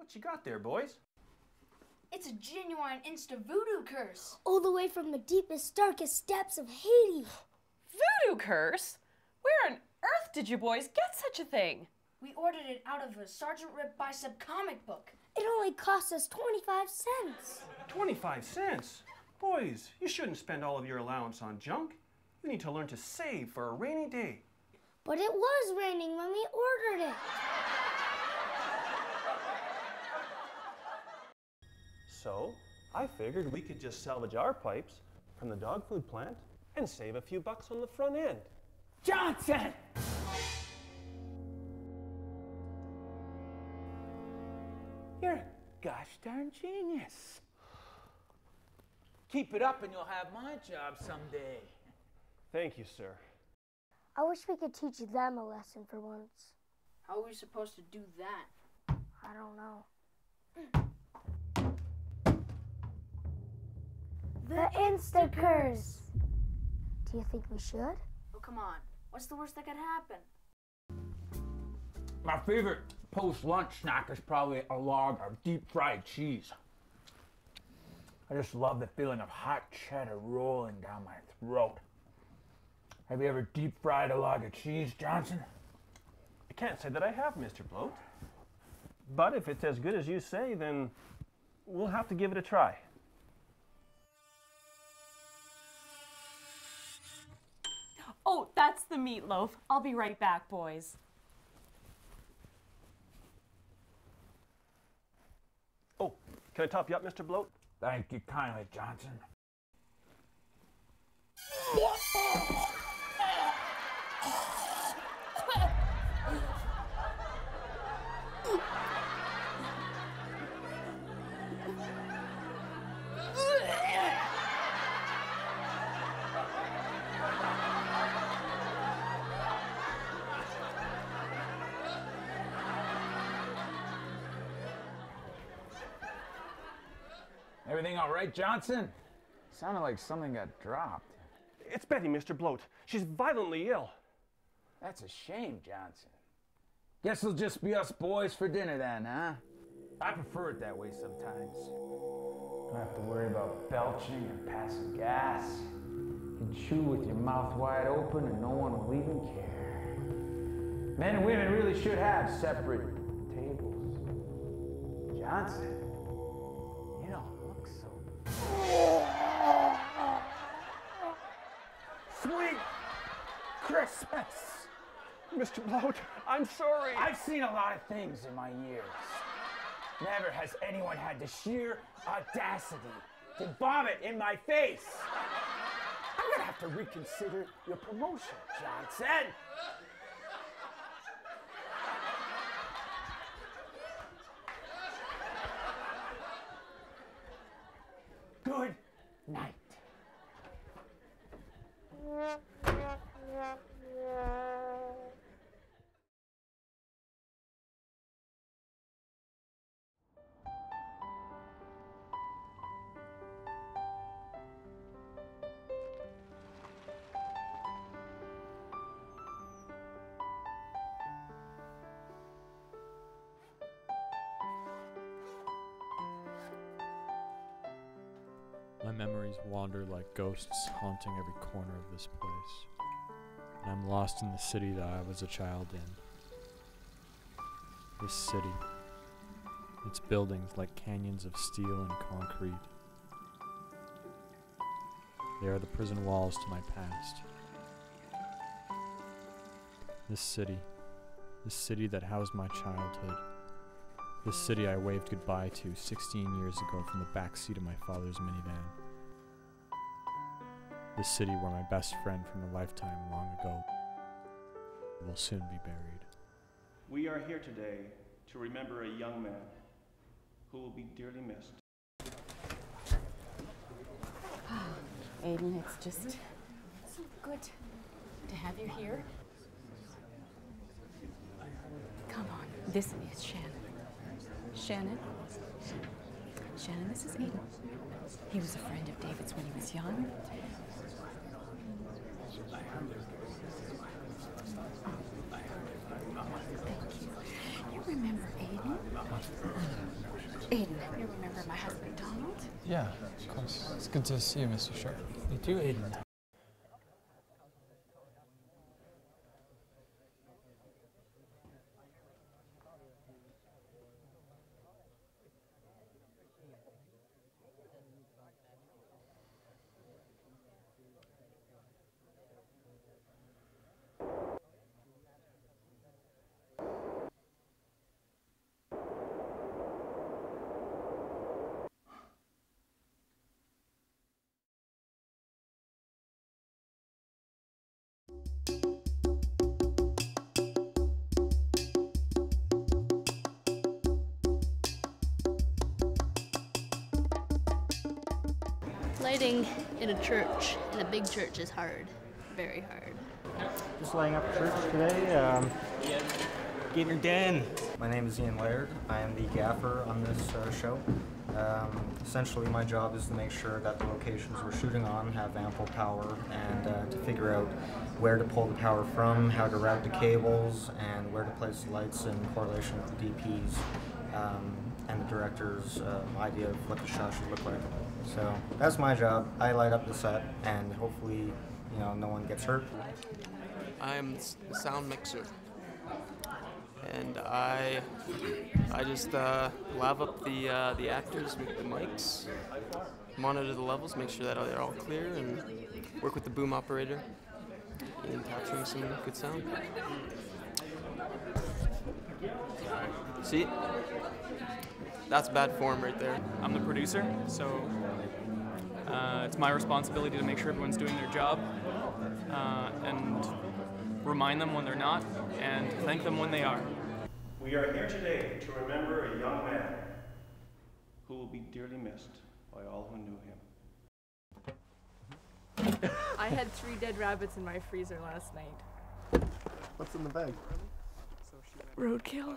What you got there, boys? It's a genuine insta-voodoo curse. All the way from the deepest, darkest depths of Haiti. Voodoo curse? Where on earth did you boys get such a thing? We ordered it out of a Sergeant Rip Bicep comic book. It only cost us 25 cents. 25 cents? Boys, you shouldn't spend all of your allowance on junk. You need to learn to save for a rainy day. But it was raining when we ordered it. So, I figured we could just salvage our pipes from the dog food plant and save a few bucks on the front end. Johnson! You're a gosh darn genius. Keep it up and you'll have my job someday. Thank you, sir. I wish we could teach them a lesson for once. How are we supposed to do that? I don't know. The Insta-curse. Do you think we should? Oh, come on. What's the worst that could happen? My favorite post-lunch snack is probably a log of deep-fried cheese. I just love the feeling of hot cheddar rolling down my throat. Have you ever deep-fried a log of cheese, Johnson? I can't say that I have, Mr. Bloat. But if it's as good as you say, then we'll have to give it a try. Oh, that's the meatloaf. I'll be right back, boys. Oh, can I top you up, Mr. Bloat? Thank you kindly, Johnson. Everything all right, Johnson? Sounded like something got dropped. It's Betty, Mr. Bloat. She's violently ill. That's a shame, Johnson. Guess it'll just be us boys for dinner then, huh? I prefer it that way sometimes. Don't have to worry about belching or passing gas. You can chew with your mouth wide open and no one will even care. Men and women really should have separate tables. Johnson, you don't look so... Sweet Christmas! Mr. Bloat, I'm sorry. I've seen a lot of things in my years. Never has anyone had the sheer audacity to vomit in my face. I'm gonna have to reconsider your promotion, Johnson. Good night. My memories wander like ghosts haunting every corner of this place, and I'm lost in the city that I was a child in. This city, its buildings like canyons of steel and concrete. They are the prison walls to my past. This city that housed my childhood. This city I waved goodbye to 16 years ago from the back seat of my father's minivan. This city where my best friend from a lifetime long ago will soon be buried. We are here today to remember a young man who will be dearly missed. Aiden, it's just so good to have you here. Come on, this is Shannon. Shannon, this is Aiden. He was a friend of David's when he was young. Thank you. You remember Aiden? Aiden, you remember my husband Donald? Yeah, of course. It's good to see you, Mr. Sharp. You too, Aiden. Lighting in a church, in a big church, is hard. Very hard. Just lighting up church today. Gator Dan. My name is Ian Laird. I am the gaffer on this show. Essentially, my job is to make sure that the locations we're shooting on have ample power and to figure out where to pull the power from, how to route the cables, and where to place the lights in correlation with the DPs and the director's idea of what the shot should look like. So that's my job. I light up the set, and hopefully, you know, no one gets hurt. I'm the sound mixer, and I just lav up the actors with the mics, monitor the levels, make sure that they're all clear, and work with the boom operator in capturing some good sound. See? That's bad form right there. I'm the producer, so it's my responsibility to make sure everyone's doing their job and remind them when they're not and thank them when they are. We are here today to remember a young man who will be dearly missed by all who knew him. I had 3 dead rabbits in my freezer last night. What's in the bag? Roadkill.